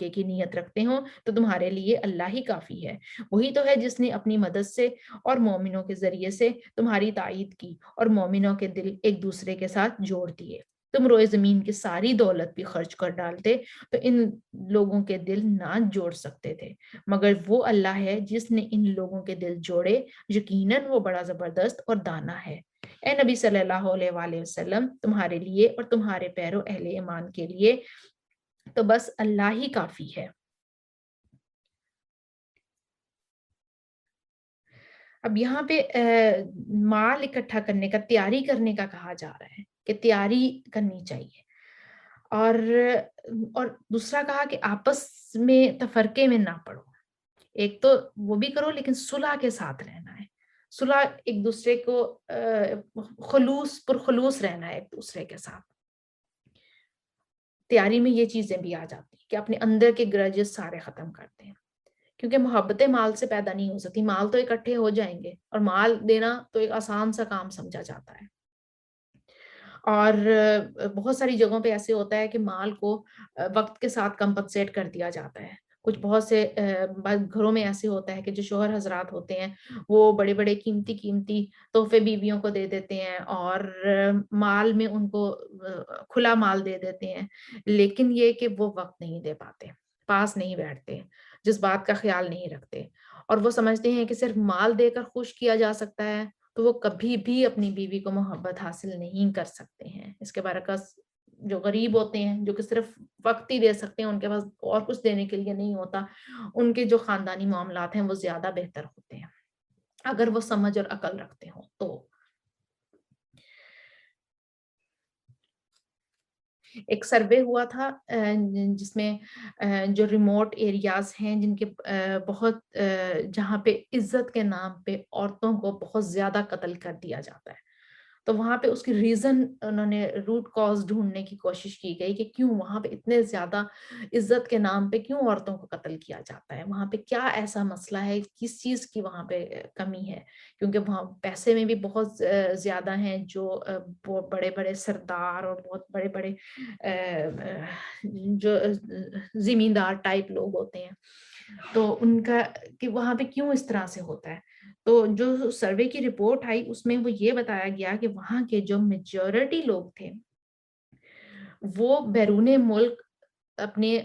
دھوکے کی نیت رکھتے ہوں تو تمہارے لیے اللہ ہی کافی ہے۔ وہی تو ہے جس نے اپنی مدد سے اور مومنوں کے ذریعے سے تمہاری تائید کی اور مومنوں کے دل ایک دوسرے کے ساتھ جوڑ دیے۔ تم روئے زمین کی ساری دولت بھی خرچ کر ڈالتے تو ان لوگوں کے دل نہ جوڑ سکتے تھے، مگر وہ اللہ ہے جس نے ان لوگوں کے دل جوڑے، یقیناً وہ بڑا زبردست اور دانا ہے۔ اے نبی صلی اللہ علیہ وآلہ وسلم، تمہارے لیے اور تمہارے پیرو اہل ایمان کے لیے تو بس اللہ ہی کافی ہے۔ اب یہاں پہ مال اکٹھا کرنے کا، تیاری کرنے کا کہا جا رہا ہے کہ تیاری کرنی چاہیے، اور دوسرا کہا کہ آپس میں تفرقے میں نہ پڑو۔ ایک تو وہ بھی کرو لیکن صلح کے ساتھ رہنا ہے، صلح ایک دوسرے کو پرخلوص رہنا ہے ایک دوسرے کے ساتھ۔ تیاری میں یہ چیزیں بھی آ جاتی ہیں کہ اپنے اندر کے گرجز سارے ختم کرتے ہیں، کیونکہ محبتیں مال سے پیدا نہیں ہو سکتی، مال تو اکٹھے ہو جائیں گے، اور مال دینا تو ایک آسان سا کام سمجھا جاتا ہے۔ اور بہت ساری جگہوں پہ ایسے ہوتا ہے کہ مال کو وقت کے ساتھ کمپنسیٹ کر دیا جاتا ہے۔ کچھ بہت سے گھروں میں ایسے ہوتا ہے کہ جو شوہر حضرات ہوتے ہیں وہ بڑے بڑے قیمتی تحفے بیویوں کو دے دیتے ہیں، اور مال میں ان کو کھلا مال دے دیتے ہیں، لیکن یہ کہ وہ وقت نہیں دے پاتے، پاس نہیں بیٹھتے، جس بات کا خیال نہیں رکھتے، اور وہ سمجھتے ہیں کہ صرف مال دے کر خوش کیا جا سکتا ہے، تو وہ کبھی بھی اپنی بیوی کو محبت حاصل نہیں کر سکتے ہیں۔ اس کے برعکس جو غریب ہوتے ہیں، جو کہ صرف وقت ہی دے سکتے ہیں، ان کے پاس اور کچھ دینے کے لیے نہیں ہوتا، ان کے جو خاندانی معاملات ہیں وہ زیادہ بہتر ہوتے ہیں اگر وہ سمجھ اور عقل رکھتے ہوں تو۔ ایک سروے ہوا تھا جس میں جو ریموٹ ایریاز ہیں، جن کے بہت جہاں پہ عزت کے نام پہ عورتوں کو بہت زیادہ قتل کر دیا جاتا ہے، تو وہاں پہ اس کی ریزن انہوں نے روٹ کاز ڈھونڈنے کی کوشش کی گئی کہ کیوں وہاں پہ اتنے زیادہ عزت کے نام پہ کیوں عورتوں کو قتل کیا جاتا ہے، وہاں پہ کیا ایسا مسئلہ ہے، کس چیز کی وہاں پہ کمی ہے، کیونکہ وہاں پیسے میں بھی بہت زیادہ ہیں، جو بڑے بڑے سردار اور بہت بڑے بڑے جو زمیندار ٹائپ لوگ ہوتے ہیں، تو ان کا کہ وہاں پہ کیوں اس طرح سے ہوتا ہے۔ تو جو سروے کی رپورٹ آئی اس میں وہ یہ بتایا گیا کہ وہاں کے جو میجورٹی لوگ تھے وہ بیرون ملک اپنے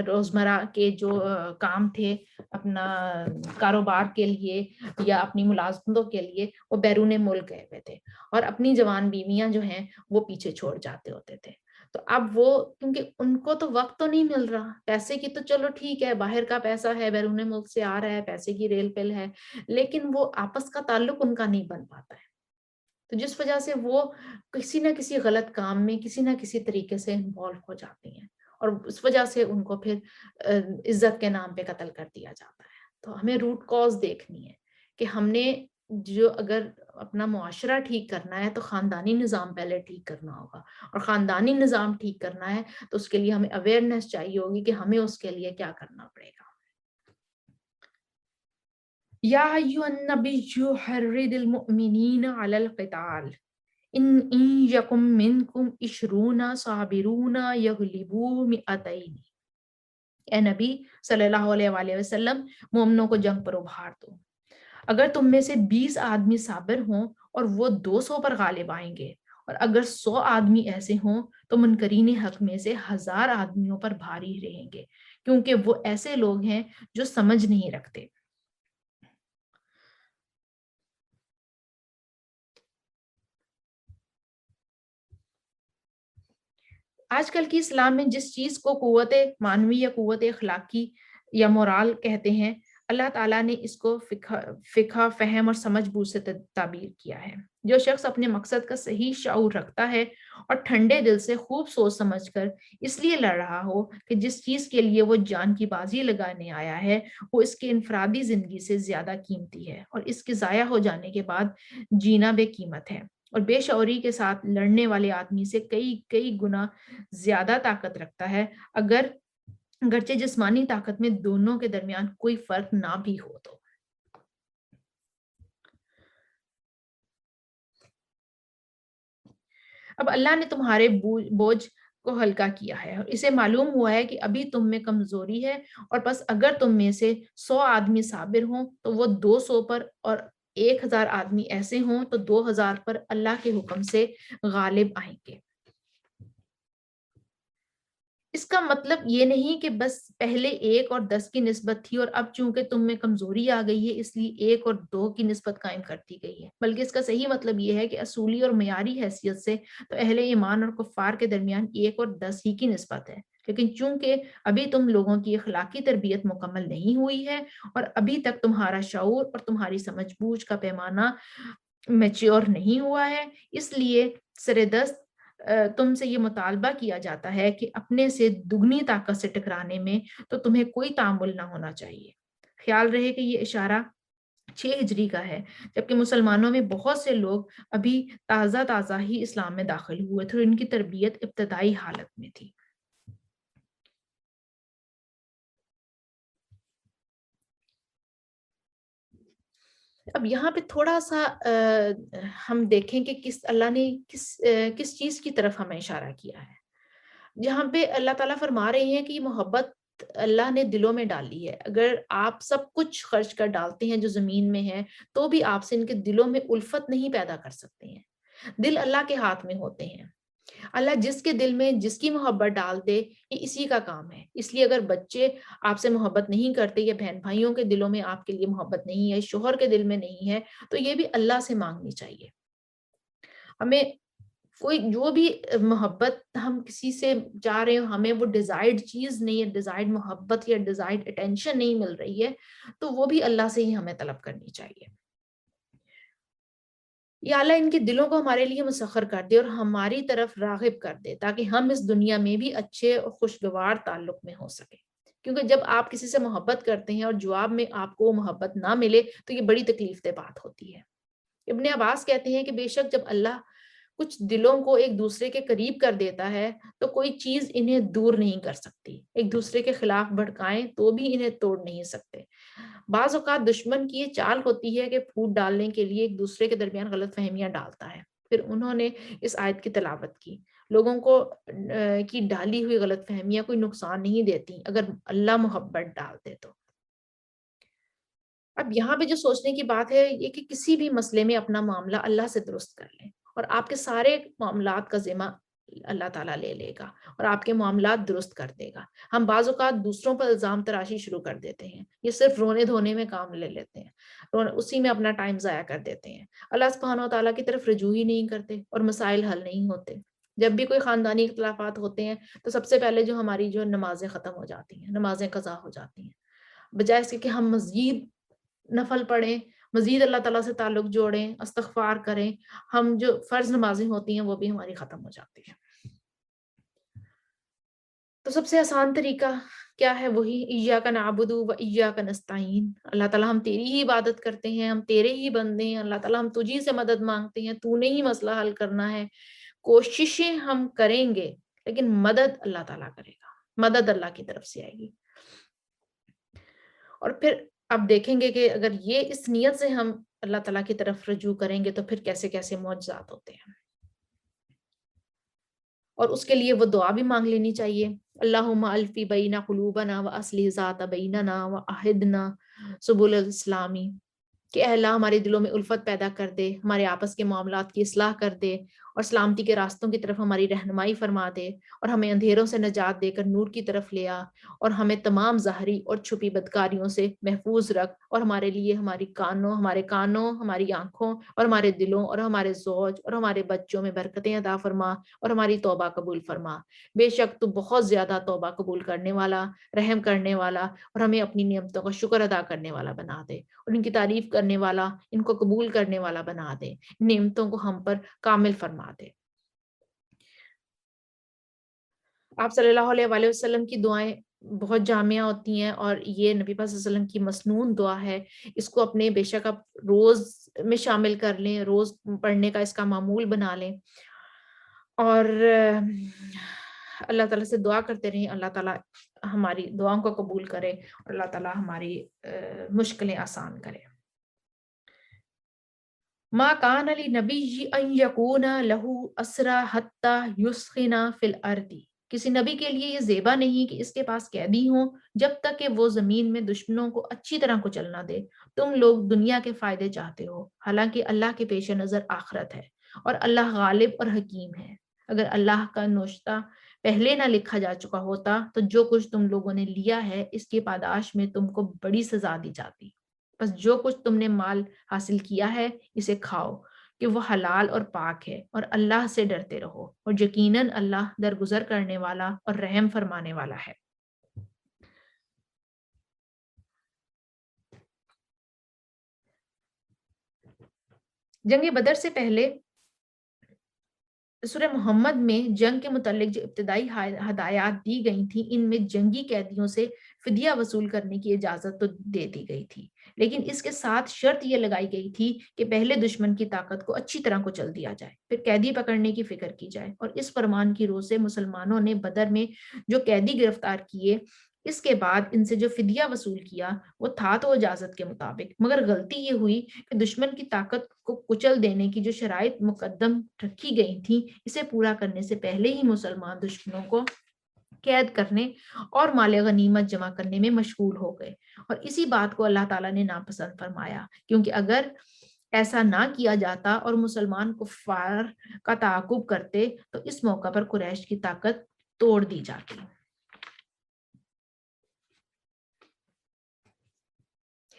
روزمرہ کے جو کام تھے، اپنا کاروبار کے لیے یا اپنی ملازمتوں کے لیے، وہ بیرون ملک گئے ہوئے تھے، اور اپنی جوان بیویاں جو ہیں وہ پیچھے چھوڑ جاتے ہوتے تھے۔ تو اب وہ کیونکہ ان کو تو وقت تو نہیں مل رہا، پیسے کی تو چلو ٹھیک ہے، باہر کا پیسہ ہے، بیرون ملک سے آ رہا ہے، پیسے کی ریل پل ہے، لیکن وہ آپس کا تعلق ان کا نہیں بن پاتا ہے، تو جس وجہ سے وہ کسی نہ کسی غلط کام میں کسی نہ کسی طریقے سے انوالو ہو جاتی ہیں، اور اس وجہ سے ان کو پھر عزت کے نام پہ قتل کر دیا جاتا ہے۔ تو ہمیں روٹ کاز دیکھنی ہے کہ ہم نے جو اگر اپنا معاشرہ ٹھیک کرنا ہے تو خاندانی نظام پہلے ٹھیک کرنا ہوگا، اور خاندانی نظام ٹھیک کرنا ہے تو اس کے لیے ہمیں اویئرنیس چاہیے ہوگی کہ ہمیں اس کے لیے کیا کرنا پڑے گا۔ یا ایھا النبی حرض المؤمنین علی القتال ان یکم منکم 20 صابرون یغلبوا 200۔ اے نبی صلی اللہ علیہ وآلہ وسلم، مومنوں کو جنگ پر ابھار دو، اگر تم میں سے 20 آدمی صابر ہوں اور وہ 200 پر غالب آئیں گے، اور اگر 100 آدمی ایسے ہوں تو منکرین حق میں سے 1000 آدمیوں پر بھاری رہیں گے، کیونکہ وہ ایسے لوگ ہیں جو سمجھ نہیں رکھتے۔ آج کل کی اسلام میں جس چیز کو قوت معنوی یا قوت اخلاقی یا مورال کہتے ہیں، اللہ تعالیٰ نے اس کو فقہ، فہم اور سمجھ بوجھ سے تعبیر کیا ہے۔ جو شخص اپنے مقصد کا صحیح شعور رکھتا ہے اور ٹھنڈے دل سے خوب سوچ سمجھ کر اس لیے لڑ رہا ہو کہ جس چیز کے لیے وہ جان کی بازی لگانے آیا ہے وہ اس کے انفرادی زندگی سے زیادہ قیمتی ہے، اور اس کے ضائع ہو جانے کے بعد جینا بے قیمت ہے، اور بے شعوری کے ساتھ لڑنے والے آدمی سے کئی گنا زیادہ طاقت رکھتا ہے، اگرچہ جسمانی طاقت میں دونوں کے درمیان کوئی فرق نہ بھی ہو تو۔ اب اللہ نے تمہارے بوجھ کو ہلکا کیا ہے، اور اسے معلوم ہوا ہے کہ ابھی تم میں کمزوری ہے، اور بس اگر تم میں سے 100 آدمی صابر ہوں تو وہ 200 پر، اور 1000 آدمی ایسے ہوں تو 2000 پر اللہ کے حکم سے غالب آئیں گے۔ اس کا مطلب یہ نہیں کہ بس پہلے 1 اور 10 کی نسبت تھی اور اب چونکہ تم میں کمزوری آ گئی ہے اس لیے 1 اور 2 کی نسبت قائم کر دی گئی ہے، بلکہ اس کا صحیح مطلب یہ ہے کہ اصولی اور معیاری حیثیت سے تو اہل ایمان اور کفار کے درمیان 1 اور 10 ہی کی نسبت ہے، لیکن چونکہ ابھی تم لوگوں کی اخلاقی تربیت مکمل نہیں ہوئی ہے اور ابھی تک تمہارا شعور اور تمہاری سمجھ بوجھ کا پیمانہ میچور نہیں ہوا ہے، اس لیے سردست تم سے یہ مطالبہ کیا جاتا ہے کہ اپنے سے دگنی طاقت سے ٹکرانے میں تو تمہیں کوئی تعامل نہ ہونا چاہیے۔ خیال رہے کہ یہ اشارہ 6 ہجری کا ہے، جبکہ مسلمانوں میں بہت سے لوگ ابھی تازہ ہی اسلام میں داخل ہوئے تھے اور ان کی تربیت ابتدائی حالت میں تھی۔ اب یہاں پہ تھوڑا سا ہم دیکھیں کہ اللہ نے کس چیز کی طرف ہمیں اشارہ کیا ہے۔ جہاں پہ اللہ تعالیٰ فرما رہے ہیں کہ یہ محبت اللہ نے دلوں میں ڈالی ہے، اگر آپ سب کچھ خرچ کر ڈالتے ہیں جو زمین میں ہے تو بھی آپ سے ان کے دلوں میں الفت نہیں پیدا کر سکتے ہیں۔ دل اللہ کے ہاتھ میں ہوتے ہیں، اللہ جس کے دل میں جس کی محبت ڈال دے یہ اسی کا کام ہے۔ اس لیے اگر بچے آپ سے محبت نہیں کرتے یا بہن بھائیوں کے دلوں میں آپ کے لیے محبت نہیں ہے، شوہر کے دل میں نہیں ہے، تو یہ بھی اللہ سے مانگنی چاہیے۔ ہمیں کوئی جو بھی محبت ہم کسی سے چاہ رہے ہو، ہمیں وہ ڈیزائرڈ چیز نہیں ہے، ڈیزائرڈ محبت یا ڈیزائرڈ اٹینشن نہیں مل رہی ہے، تو وہ بھی اللہ سے ہی ہمیں طلب کرنی چاہیے۔ یا اللہ ان کے دلوں کو ہمارے لیے مسخر کر دے اور ہماری طرف راغب کر دے تاکہ ہم اس دنیا میں بھی اچھے اور خوشگوار تعلق میں ہو سکے، کیونکہ جب آپ کسی سے محبت کرتے ہیں اور جواب میں آپ کو وہ محبت نہ ملے تو یہ بڑی تکلیف دہ بات ہوتی ہے۔ ابن عباس کہتے ہیں کہ بے شک جب اللہ کچھ دلوں کو ایک دوسرے کے قریب کر دیتا ہے تو کوئی چیز انہیں دور نہیں کر سکتی، ایک دوسرے کے خلاف بھڑکائیں تو بھی انہیں توڑ نہیں سکتے۔ بعض اوقات دشمن کی یہ چال ہوتی ہے کہ پھوٹ ڈالنے کے لیے ایک دوسرے کے درمیان غلط فہمیاں ڈالتا ہے۔ پھر انہوں نے اس آیت کی تلاوت کی، لوگوں کو کی ڈالی ہوئی غلط فہمیاں کوئی نقصان نہیں دیتی اگر اللہ محبت ڈال دے تو۔ اب یہاں پہ جو سوچنے کی بات ہے یہ کہ کسی بھی مسئلے میں اپنا معاملہ اللہ سے درست کر لیں اور آپ کے سارے معاملات کا ذمہ اللہ تعالیٰ لے لے گا اور آپ کے معاملات درست کر دے گا۔ ہم بعض اوقات دوسروں پر الزام تراشی شروع کر دیتے ہیں، یہ صرف رونے دھونے میں کام لے لیتے ہیں، اسی میں اپنا ٹائم ضائع کر دیتے ہیں، اللہ سبحانہ و تعالیٰ کی طرف رجوع ہی نہیں کرتے اور مسائل حل نہیں ہوتے۔ جب بھی کوئی خاندانی اختلافات ہوتے ہیں تو سب سے پہلے جو ہماری جو نمازیں ختم ہو جاتی ہیں، نمازیں قضا ہو جاتی ہیں، بجائے اس کے کہ ہم مزید نفل پڑھیں، مزید اللہ تعالیٰ سے تعلق جوڑیں، استغفار کریں، ہم جو فرض نمازیں ہوتی ہیں وہ بھی ہماری ختم ہو جاتی ہیں۔ تو سب سے آسان طریقہ کیا ہے؟ وہی ایاک نعبد و ایاک نستعین، اللہ تعالیٰ ہم تیری ہی عبادت کرتے ہیں، ہم تیرے ہی بندے ہیں، اللہ تعالیٰ ہم تجھی سے مدد مانگتے ہیں، تو نے ہی مسئلہ حل کرنا ہے۔ کوششیں ہم کریں گے لیکن مدد اللہ تعالیٰ کرے گا، مدد اللہ کی طرف سے آئے گی۔ اور پھر اب دیکھیں گے کہ اگر یہ اس نیت سے ہم اللہ تعالیٰ کی طرف رجوع کریں گے تو پھر کیسے کیسے معجزات ہوتے ہیں، اور اس کے لیے وہ دعا بھی مانگ لینی چاہیے، اللہم الفی بین قلوبنا و اصلح ذات بیننا و اہدنا سبل الاسلامی، کہ اے اللہ ہمارے دلوں میں الفت پیدا کر دے، ہمارے آپس کے معاملات کی اصلاح کر دے اور سلامتی کے راستوں کی طرف ہماری رہنمائی فرما دے اور ہمیں اندھیروں سے نجات دے کر نور کی طرف لے آ، اور ہمیں تمام ظاہری اور چھپی بدکاریوں سے محفوظ رکھ، اور ہمارے لیے ہمارے کانوں، ہماری آنکھوں اور ہمارے دلوں اور ہمارے زوج اور ہمارے بچوں میں برکتیں عطا فرما اور ہماری توبہ قبول فرما۔ بے شک تو بہت زیادہ توبہ قبول کرنے والا، رحم کرنے والا اور ہمیں اپنی نعمتوں کا شکر ادا کرنے والا بنا دے اور ان کی تعریف کرنے والا، ان کو قبول کرنے والا بنا دے، نعمتوں کو ہم پر کامل فرما دے۔ آپ صلی اللہ علیہ وآلہ وسلم کی دعائیں بہت جامعہ ہوتی ہیں اور یہ نبی پاک صلی اللہ علیہ وسلم کی مسنون دعا ہے، اس کو اپنے بے شک آپ روز میں شامل کر لیں، روز پڑھنے کا اس کا معمول بنا لیں اور اللہ تعالیٰ سے دعا کرتے رہیں، اللہ تعالیٰ ہماری دعاؤں کو قبول کرے اور اللہ تعالیٰ ہماری مشکلیں آسان کرے۔ ما کان لنبی ان یکون لہ اسرا حتی یسخن فی الارض کسی نبی کے لیے یہ زیبا نہیں کہ اس کے پاس قیدی ہوں جب تک کہ وہ زمین میں دشمنوں کو اچھی طرح کچل نہ دے۔ تم لوگ دنیا کے فائدے چاہتے ہو، حالانکہ اللہ کے پیش نظر آخرت ہے اور اللہ غالب اور حکیم ہے۔ اگر اللہ کا نوشتہ پہلے نہ لکھا جا چکا ہوتا تو جو کچھ تم لوگوں نے لیا ہے اس کی پاداش میں تم کو بڑی سزا دی جاتی۔ بس جو کچھ تم نے مال حاصل کیا ہے اسے کھاؤ کہ وہ حلال اور پاک ہے، اور اللہ سے ڈرتے رہو، اور یقیناً اللہ درگزر کرنے والا اور رحم فرمانے والا ہے۔ جنگ بدر سے پہلے سورہ محمد میں جنگ کے متعلق جو ابتدائی ہدایات دی گئی تھیں، ان میں جنگی قیدیوں سے فدیہ وصول کرنے کی اجازت تو دے دی گئی تھی، لیکن اس کے ساتھ شرط یہ لگائی گئی تھی کہ پہلے دشمن کی طاقت کو اچھی طرح کچل دیا جائے، پھر قیدی پکڑنے کی فکر کی جائے۔ اور اس فرمان کی روح سے مسلمانوں نے بدر میں جو قیدی گرفتار کیے، اس کے بعد ان سے جو فدیہ وصول کیا وہ تھا تو اجازت کے مطابق، مگر غلطی یہ ہوئی کہ دشمن کی طاقت کو کچل دینے کی جو شرائط مقدم رکھی گئی تھی، اسے پورا کرنے سے پہلے ہی مسلمان دشمنوں کو قید کرنے اور مال غنیمت جمع کرنے میں مشغول ہو گئے، اور اسی بات کو اللہ تعالیٰ نے ناپسند فرمایا، کیونکہ اگر ایسا نہ کیا جاتا اور مسلمان کفار کا تعاقب کرتے تو اس موقع پر قریش کی طاقت توڑ دی جاتی۔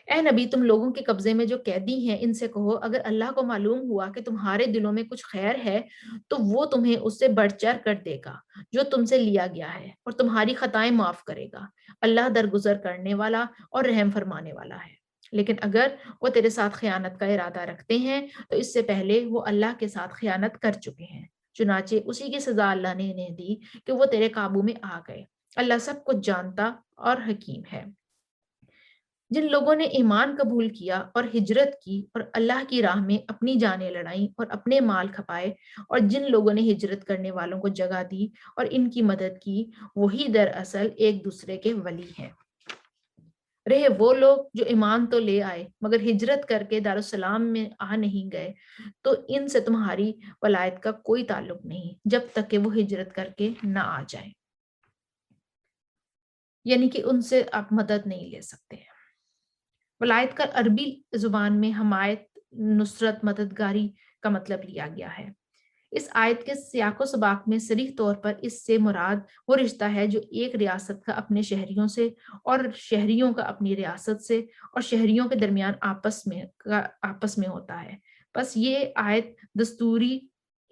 اے نبی، تم لوگوں کے قبضے میں جو قیدی ہیں ان سے کہو، اگر اللہ کو معلوم ہوا کہ تمہارے دلوں میں کچھ خیر ہے تو وہ تمہیں اس سے بڑھ چڑھ کر دے گا جو تم سے لیا گیا ہے، اور تمہاری خطائیں معاف کرے گا۔ اللہ درگزر کرنے والا اور رحم فرمانے والا ہے۔ لیکن اگر وہ تیرے ساتھ خیانت کا ارادہ رکھتے ہیں تو اس سے پہلے وہ اللہ کے ساتھ خیانت کر چکے ہیں، چنانچہ اسی کی سزا اللہ نے انہیں دی کہ وہ تیرے قابو میں آ گئے۔ اللہ سب کچھ جانتا اور حکیم ہے۔ جن لوگوں نے ایمان قبول کیا اور ہجرت کی اور اللہ کی راہ میں اپنی جانیں لڑائیں اور اپنے مال کھپائے، اور جن لوگوں نے ہجرت کرنے والوں کو جگہ دی اور ان کی مدد کی، وہی دراصل ایک دوسرے کے ولی ہیں۔ رہے وہ لوگ جو ایمان تو لے آئے مگر ہجرت کر کے دارالسلام میں آ نہیں گئے، تو ان سے تمہاری ولایت کا کوئی تعلق نہیں جب تک کہ وہ ہجرت کر کے نہ آ جائیں، یعنی کہ ان سے آپ مدد نہیں لے سکتے۔ ولایت کا عربی زبان میں حمایت، نصرت، مددگاری کا مطلب لیا گیا ہے۔ اس آیت کے سیاق و سباق میں صریح طور پر اس سے مراد وہ رشتہ ہے جو ایک ریاست کا اپنے شہریوں سے اور شہریوں کا اپنی ریاست سے اور شہریوں کے درمیان آپس میں ہوتا ہے۔ بس یہ آیت دستوری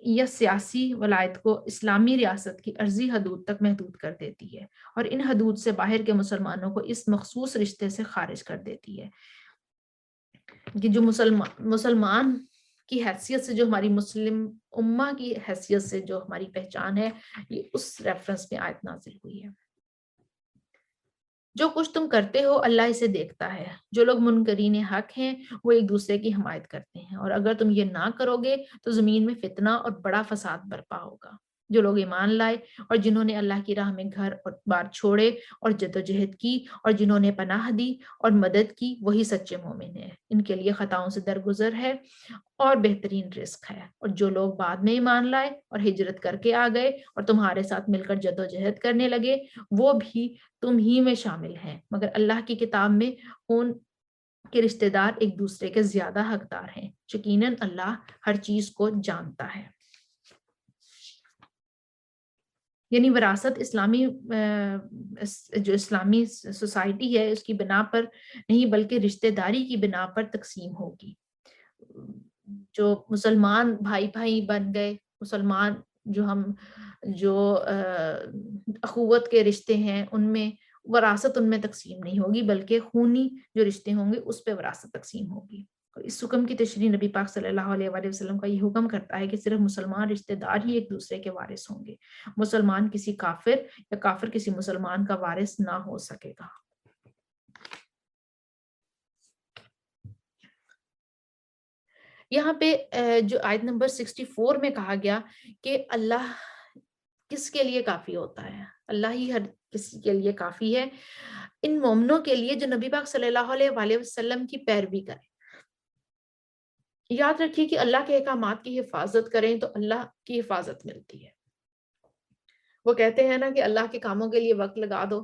یا سیاسی ولایت کو اسلامی ریاست کی عرضی حدود تک محدود کر دیتی ہے، اور ان حدود سے باہر کے مسلمانوں کو اس مخصوص رشتے سے خارج کر دیتی ہے کہ جو مسلمان کی حیثیت سے، جو ہماری مسلم امہ کی حیثیت سے جو ہماری پہچان ہے، یہ اس ریفرنس میں آیت نازل ہوئی ہے۔ جو کچھ تم کرتے ہو اللہ اسے دیکھتا ہے۔ جو لوگ منکرین حق ہیں وہ ایک دوسرے کی حمایت کرتے ہیں، اور اگر تم یہ نہ کرو گے تو زمین میں فتنہ اور بڑا فساد برپا ہوگا۔ جو لوگ ایمان لائے اور جنہوں نے اللہ کی راہ میں گھر اور بار چھوڑے اور جدوجہد کی اور جنہوں نے پناہ دی اور مدد کی، وہی سچے مومن ہیں۔ ان کے لیے خطاؤں سے درگزر ہے اور بہترین رزق ہے۔ اور جو لوگ بعد میں ایمان لائے اور ہجرت کر کے آ گئے اور تمہارے ساتھ مل کر جدوجہد کرنے لگے، وہ بھی تم ہی میں شامل ہیں، مگر اللہ کی کتاب میں ان کے رشتہ دار ایک دوسرے کے زیادہ حقدار ہیں۔ یقیناً اللہ ہر چیز کو جانتا ہے۔ یعنی وراثت اسلامی جو اسلامی سوسائٹی ہے اس کی بنا پر نہیں بلکہ رشتہ داری کی بنا پر تقسیم ہوگی۔ جو مسلمان بھائی بھائی بن گئے، مسلمان جو اخوت کے رشتے ہیں، ان میں وراثت ان میں تقسیم نہیں ہوگی، بلکہ خونی جو رشتے ہوں گے اس پہ وراثت تقسیم ہوگی۔ اور اس حکم کی تشریح نبی پاک صلی اللہ علیہ وآلہ وسلم کا یہ حکم کرتا ہے کہ صرف مسلمان رشتہ دار ہی ایک دوسرے کے وارث ہوں گے، مسلمان کسی کافر یا کافر کسی مسلمان کا وارث نہ ہو سکے گا۔ یہاں پہ جو آیت نمبر 64 میں کہا گیا کہ اللہ کس کے لیے کافی ہوتا ہے، اللہ ہی ہر کسی کے لیے کافی ہے، ان مومنوں کے لیے جو نبی پاک صلی اللہ علیہ وآلہ وسلم کی پیروی کریں۔ یاد رکھیے کہ اللہ کے احکامات کی حفاظت کریں تو اللہ کی حفاظت ملتی ہے۔ وہ کہتے ہیں نا کہ اللہ کے کاموں کے لیے وقت لگا دو